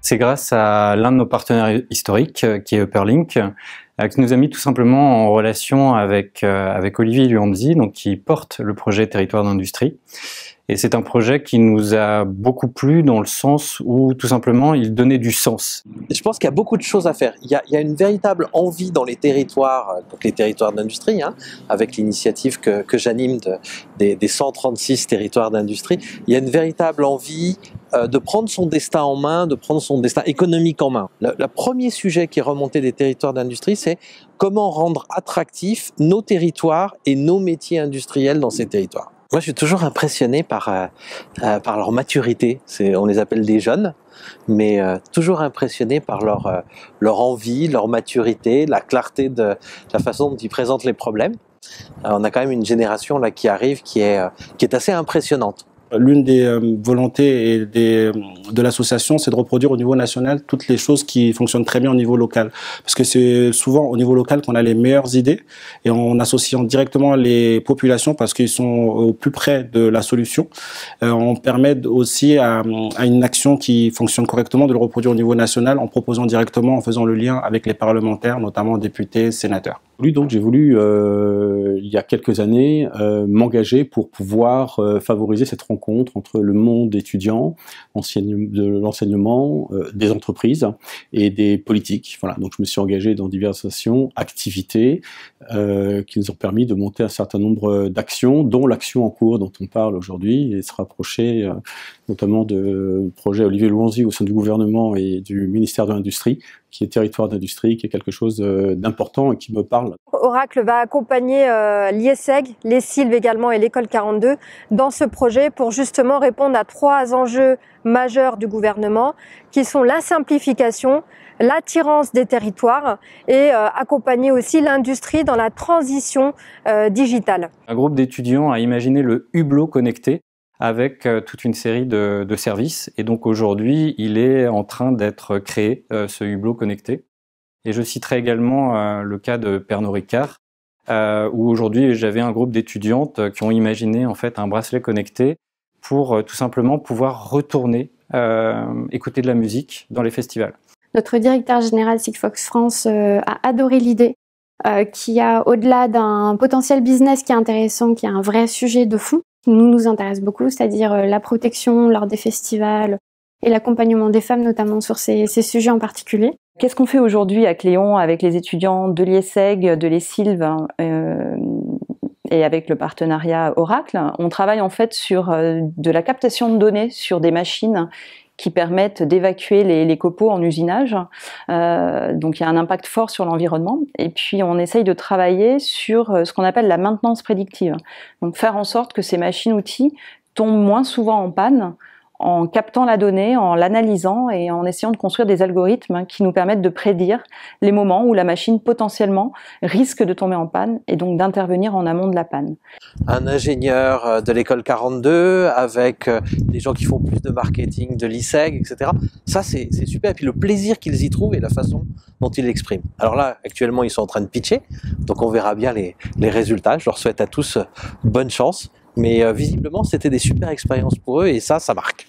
C'est grâce à l'un de nos partenaires historiques, qui est Upperlink, qui nous a mis tout simplement en relation avec Olivier Luanzi, donc qui porte le projet Territoire d'Industrie. Et c'est un projet qui nous a beaucoup plu dans le sens où, tout simplement, il donnait du sens. Je pense qu'il y a beaucoup de choses à faire. Il y a une véritable envie dans les territoires, donc les territoires d'industrie, avec l'initiative que j'anime des 136 territoires d'industrie. Il y a une véritable envie de prendre son destin en main, de prendre son destin économique en main. Le premier sujet qui est remonté des territoires d'industrie, c'est comment rendre attractifs nos territoires et nos métiers industriels dans ces territoires. Moi, je suis toujours impressionné par leur maturité. On les appelle des jeunes, mais toujours impressionné par leur envie, leur maturité, la clarté de la façon dont ils présentent les problèmes. On a quand même une génération là qui arrive qui est assez impressionnante. L'une des volontés de l'association, c'est de reproduire au niveau national toutes les choses qui fonctionnent très bien au niveau local. Parce que c'est souvent au niveau local qu'on a les meilleures idées, et en associant directement les populations, parce qu'ils sont au plus près de la solution, on permet aussi à une action qui fonctionne correctement de le reproduire au niveau national en proposant directement, en faisant le lien avec les parlementaires, notamment députés, sénateurs. Donc j'ai voulu, il y a quelques années, m'engager pour pouvoir favoriser cette rencontre entre le monde étudiant, de l'enseignement, des entreprises et des politiques. Voilà, donc je me suis engagé dans diverses activités qui nous ont permis de monter un certain nombre d'actions, dont l'action en cours dont on parle aujourd'hui, et se rapprocher notamment de projet Olivier Luanzi au sein du gouvernement et du ministère de l'Industrie, qui est Territoire d'Industrie, qui est quelque chose d'important et qui me parle. Oracle va accompagner l'IESEG, les Sylves également et l'École 42 dans ce projet pour justement répondre à 3 enjeux majeurs du gouvernement qui sont la simplification, l'attirance des territoires et accompagner aussi l'industrie dans la transition digitale. Un groupe d'étudiants a imaginé le hublot connecté avec toute une série de services, et donc aujourd'hui il est en train d'être créé, ce hublot connecté. Et je citerai également le cas de Pernod Ricard, où aujourd'hui j'avais un groupe d'étudiantes qui ont imaginé en fait un bracelet connecté pour tout simplement pouvoir retourner écouter de la musique dans les festivals. Notre directeur général Sigfox France a adoré l'idée, qui a, au-delà d'un potentiel business qui est intéressant, qui a un vrai sujet de fond, qui nous intéresse beaucoup, c'est-à-dire la protection lors des festivals et l'accompagnement des femmes, notamment sur ces sujets en particulier. Qu'est-ce qu'on fait aujourd'hui à Cléon avec les étudiants de l'IESEG, de les Sylves et avec le partenariat Oracle? On travaille en fait sur de la captation de données sur des machines qui permettent d'évacuer les copeaux en usinage. Donc il y a un impact fort sur l'environnement. Et puis on essaye de travailler sur ce qu'on appelle la maintenance prédictive. Donc faire en sorte que ces machines-outils tombent moins souvent en panne, en captant la donnée, en l'analysant et en essayant de construire des algorithmes qui nous permettent de prédire les moments où la machine potentiellement risque de tomber en panne et donc d'intervenir en amont de la panne. Un ingénieur de l'école 42 avec des gens qui font plus de marketing de l'ISEG, etc. Ça c'est super, et puis le plaisir qu'ils y trouvent et la façon dont ils l'expriment. Alors là, actuellement ils sont en train de pitcher, donc on verra bien les résultats. Je leur souhaite à tous bonne chance. Mais visiblement, c'était des super expériences pour eux et ça marque.